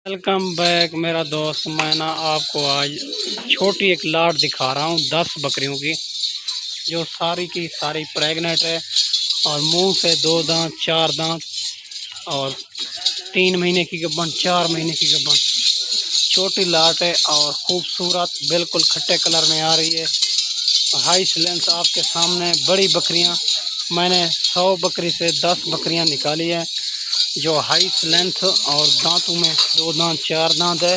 Welcome back میرا دوست، میں نا آپ کو آج چھوٹی ایک لاٹ دکھا رہا ہوں 10 بکریوں کی، جو ساری کی ساری پریگنٹ ہے اور منہ سے 2 دانت 4 دانت اور 3 مہینے کی گبن 4 مہینے کی گبن چھوٹی لاٹ ہے اور خوبصورت بالکل کھٹے کلر میں آ رہی ہے۔ ہائیسٹ لینتھ آپ کے سامنے بڑی بکریاں میں نے 100 بکری سے 10 بکریاں نکالی ہیں، جو ہائیسٹ لینتھ اور دانتوں میں 2 دانت 4 دانت ہے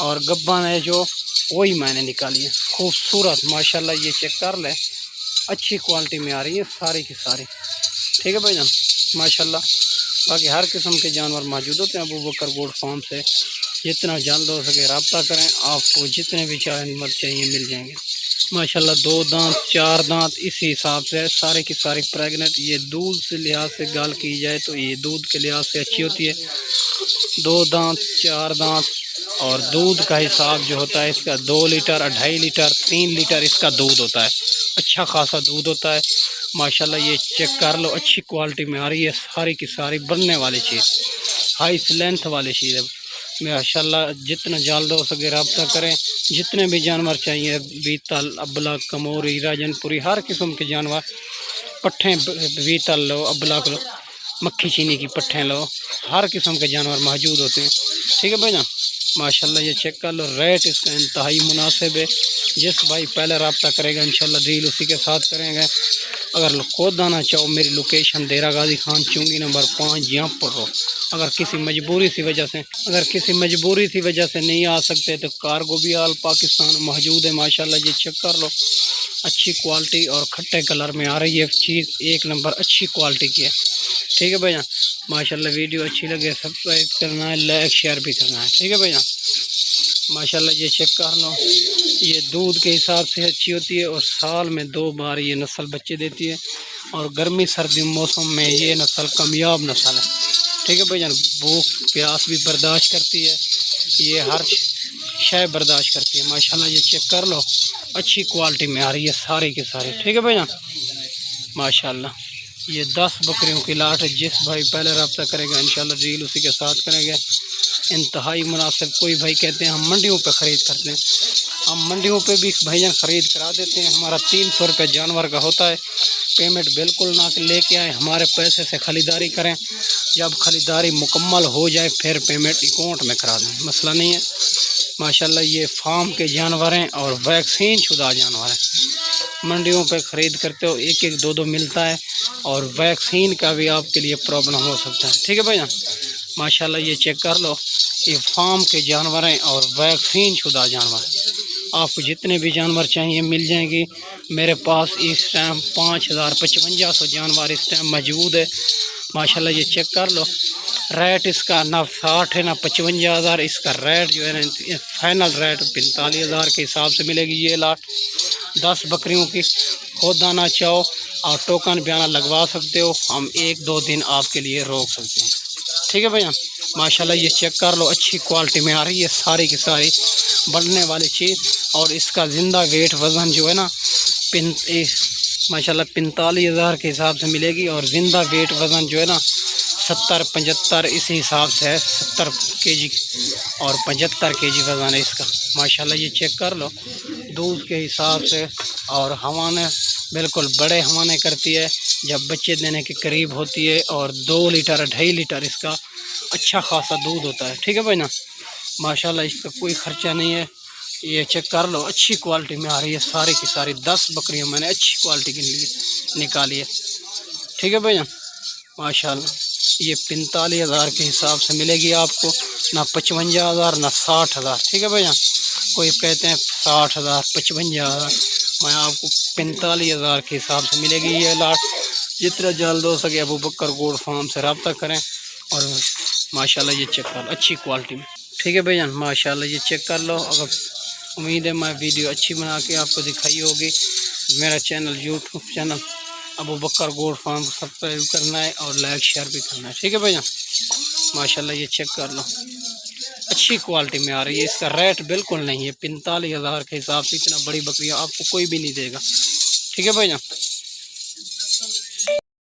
اور گبن ہے جو وہی میں نے نکالی ہے۔ خوبصورت ماشاءاللہ، یہ چیک کر لیں، اچھی کوالٹی میں آ رہی ہے ساری کی ساری، ٹھیک ہے بھائی جان ماشاءاللہ۔ باقی ہر قسم کے جانور موجود ہوتے ہیں ابو بکر گوڈ فارم سے، جتنا جلد ہو سکے رابطہ کریں، آپ کو جتنے بھی جانور چاہیے مل جائیں گے ماشاءاللہ۔ 2 دانت 4 دانت اسی حساب سے سارے کی ساری پریگنٹ۔ یہ دودھ سے لحاظ سے گال کی جائے تو یہ دودھ کے لحاظ سے اچھی ہوتی ہے، 2 دانت 4 دانت، اور دودھ کا حساب جو ہوتا ہے اس کا 2 لیٹر 2.5 لیٹر 3 لیٹر اس کا دودھ ہوتا ہے، اچھا خاصا دودھ ہوتا ہے ماشاءاللہ۔ یہ چیک کر لو، اچھی کوالٹی میں آ رہی ہے ساری کی ساری، بننے والی چیز، ہائیسٹ لینتھ والی چیز ہے ماشاءاللہ۔ جتنا جلد ہو سکے رابطہ کریں، جتنے بھی جانور چاہیے، بیتل، ابلا، کموری، راجن پوری، ہر قسم کے جانور، پٹھیں بیتل لو، ابلا لو، مکھی چینی کی پٹھیں لو، ہر قسم کے جانور موجود ہوتے ہیں، ٹھیک ہے بھائی جان ماشاءاللہ۔ یہ چیک کر لو، ریٹ اس کا انتہائی مناسب ہے، جس بھائی پہلے رابطہ کرے گا انشاءاللہ ڈیل اسی کے ساتھ کریں گے۔ اگر خود آنا چاہو، میری location Dera Ghazi Khan چونگی number 5 Jampur road. اگر کسی مجبوری سی وجہ سے نہیں آ سکتے تو کارگو بھی آل پاکستان موجود ہے ماشاءاللہ۔ یہ چیک کر لو، اچھی کوالٹی اور کھٹے کلر میں آ رہی ہے چیز، ایک نمبر اچھی کوالٹی کی ہے، ٹھیک ہے بھائی جان ماشاءاللہ۔ ویڈیو اچھی لگے سبسکرائب کرنا ہے، لائک شیئر بھی کرنا ہے، ٹھیک ہے بھائی جان ماشاءاللہ۔ یہ چیک کر لو، یہ دودھ کے حساب سے اچھی ہوتی ہے اور سال میں 2 بار یہ نسل بچے دیتی ہے، اور گرمی سردی موسم میں یہ نسل کامیاب نسل ہے، ٹھیک ہے بھائی جان۔ بھوک پیاس بھی برداشت کرتی ہے، یہ ہر شے برداشت کرتی ہے ماشاءاللہ۔ یہ چیک کر لو، اچھی کوالٹی میں آ رہی ہے ساری کے سارے، ٹھیک ہے بھائی جان ماشاءاللہ۔ یہ 10 بکریوں کی لاٹ ہے، جس بھائی پہلے رابطہ کرے گا انشاءاللہ ڈیل اسی کے ساتھ کریں گے، انتہائی مناسب۔ کوئی بھائی کہتے ہیں ہم منڈیوں پہ خرید کرتے ہیں، ہم منڈیوں پہ بھی بھائی جان خرید کرا دیتے ہیں، ہمارا 300 روپے جانور کا ہوتا ہے، پیمنٹ بالکل نہ لے کے آئیں، ہمارے پیسے سے خریداری کریں، جب خریداری مکمل ہو جائے پھر پیمنٹ اکاؤنٹ میں کرا دیں، مسئلہ نہیں ہے ماشاءاللہ۔ یہ فارم کے جانور ہیں اور ویکسین شدہ جانور ہیں، منڈیوں پہ خرید کرتے ہو 1 2 ملتا ہے، اور ویکسین کا بھی آپ کے لیے پرابلم ہو سکتا ہے، ٹھیک ہے بھائی جان ماشاءاللہ۔ یہ چیک کر لو، یہ فارم کے جانور ہیں اور ویکسین شدہ جانور ہیں، آپ کو جتنے بھی جانور چاہیے مل جائیں گی میرے پاس۔ اس ٹائم 5500 جانور اس ٹائم موجود ہے ماشاءاللہ۔ یہ چیک کر لو، ریٹ اس کا نہ 60 ہے نہ 55,000، اس کا ریٹ جو ہے نا فائنل ریٹ 45,000 کے حساب سے ملے گی یہ لاٹ 10 بکریوں کی۔ خود آنا چاہو اور ٹوکن بھی آنا لگوا سکتے ہو، ہم 1 2 دن آپ کے لیے روک سکتے ہیں، ٹھیک ہے بھائی ماشاءاللہ۔ یہ چیک کر لو، اچھی کوالٹی میں آ رہی ہے ساری کی ساری، بڑھنے والی چیز، اور اس کا زندہ ویٹ وزن جو ہے نا ماشاءاللہ 45,000 کے حساب سے ملے گی، اور زندہ ویٹ وزن جو ہے نا 70 75 اسی حساب سے ہے، 70 kg اور 75 kg وزن ہے اس کا ماشاءاللہ۔ یہ چیک کر لو، دودھ کے حساب سے، اور ہوانے بالکل بڑے ہوانے کرتی ہے جب بچے دینے کے قریب ہوتی ہے، اور 2 لیٹر 2.5 لیٹر اس کا اچھا خاصا دودھ ہوتا ہے، ٹھیک ہے بھائی نا ماشاءاللہ۔ اس کا کوئی خرچہ نہیں ہے، یہ چیک کر لو، اچھی کوالٹی میں آ رہی ہے ساری کی ساری 10 بکریاں میں نے اچھی کوالٹی کی نکالی ہے، ٹھیک ہے بھائی جان ماشاءاللہ۔ یہ 45,000 کے حساب سے ملے گی آپ کو، نہ 55,000 نہ 60,000، ٹھیک ہے بھائی جان۔ کوئی کہتے ہیں 60,000 55,000، میں آپ کو 45,000 کے حساب سے ملے گی یہ لاٹ۔ جتنا جلد ہو سکے ابو بکر گوڈ فارم سے رابطہ کریں، اور ماشاءاللہ یہ چیک کر لو اچھی کوالٹی میں، ٹھیک ہے بھائی جان ماشاءاللہ۔ یہ چیک کر لو، اگر امید ہے میں ویڈیو اچھی بنا کے آپ کو دکھائی ہوگی۔ میرا چینل یوٹیوب چینل ابو بکر گوڈ فارم سبسکرائب کرنا ہے اور لائک شیئر بھی کرنا ہے، ٹھیک ہے بھائی جان ماشاءاللہ۔ یہ چیک کر لو، اچھی کوالٹی میں آ رہی ہے، اس کا ریٹ بالکل نہیں ہے 45,000 کے حساب سے، اتنا بڑی بکریاں آپ کو کوئی بھی نہیں دے گا، ٹھیک ہے بھائی جان۔